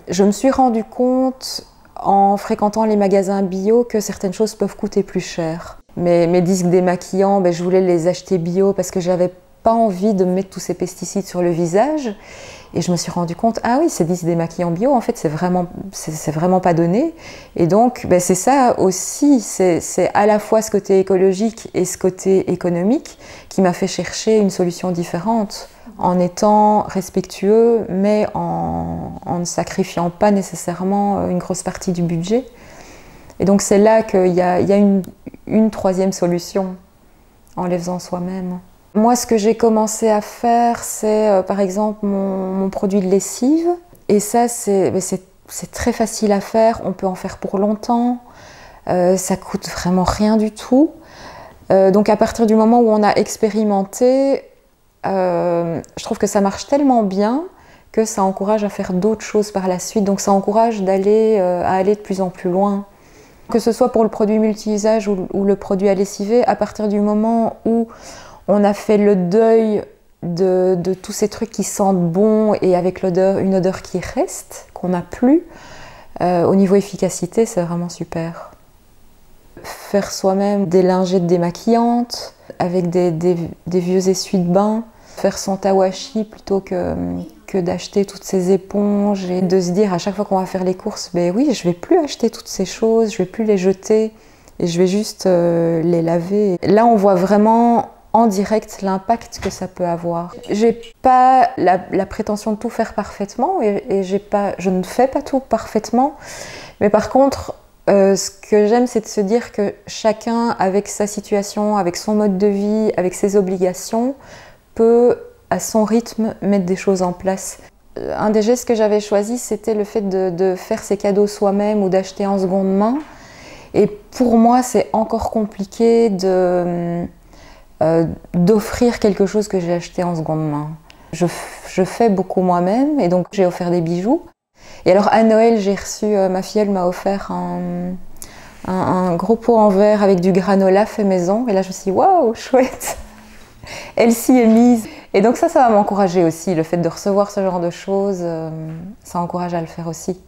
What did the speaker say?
Je me suis rendu compte en fréquentant les magasins bio que certaines choses peuvent coûter plus cher. Mes disques démaquillants, je voulais les acheter bio parce que j'avais pas envie de mettre tous ces pesticides sur le visage. Et je me suis rendu compte, ah oui, ces disques démaquillants bio, en fait, c'est vraiment pas donné. Et donc, c'est ça aussi, c'est à la fois ce côté écologique et ce côté économique qui m'a fait chercher une solution différente, en étant respectueux, mais en ne sacrifiant pas nécessairement une grosse partie du budget. Et donc, c'est là qu'il y a une troisième solution, en les faisant soi-même. Moi, ce que j'ai commencé à faire, c'est par exemple mon produit de lessive. Et ça, c'est très facile à faire. On peut en faire pour longtemps. Ça coûte vraiment rien du tout. Donc à partir du moment où on a expérimenté, je trouve que ça marche tellement bien que ça encourage à faire d'autres choses par la suite. Donc ça encourage à aller de plus en plus loin. Que ce soit pour le produit multi-usage ou le produit à lessiver, à partir du moment où on a fait le deuil de tous ces trucs qui sentent bon et avec une odeur qui reste, qu'on n'a plus. Au niveau efficacité, c'est vraiment super. Faire soi-même des lingettes démaquillantes avec des vieux essuie de bain. Faire son tawashi plutôt que d'acheter toutes ces éponges et de se dire à chaque fois qu'on va faire les courses, oui, je vais plus acheter toutes ces choses, je vais plus les jeter et je vais juste les laver. Là, on voit vraiment en direct l'impact que ça peut avoir. J'ai pas la prétention de tout faire parfaitement et je ne fais pas tout parfaitement, mais par contre, ce que j'aime, c'est de se dire que chacun, avec sa situation, avec son mode de vie, avec ses obligations, peut, à son rythme, mettre des choses en place. Un des gestes que j'avais choisi, c'était le fait de faire ses cadeaux soi-même ou d'acheter en seconde main. Et pour moi, c'est encore compliqué d'offrir quelque chose que j'ai acheté en seconde main. Je fais beaucoup moi-même et donc j'ai offert des bijoux. Et alors à Noël, j'ai reçu, ma filleule m'a offert un gros pot en verre avec du granola fait maison. Et là je me suis dit, waouh, chouette, elle s'y est mise. Et donc ça va m'encourager aussi, le fait de recevoir ce genre de choses, ça encourage à le faire aussi.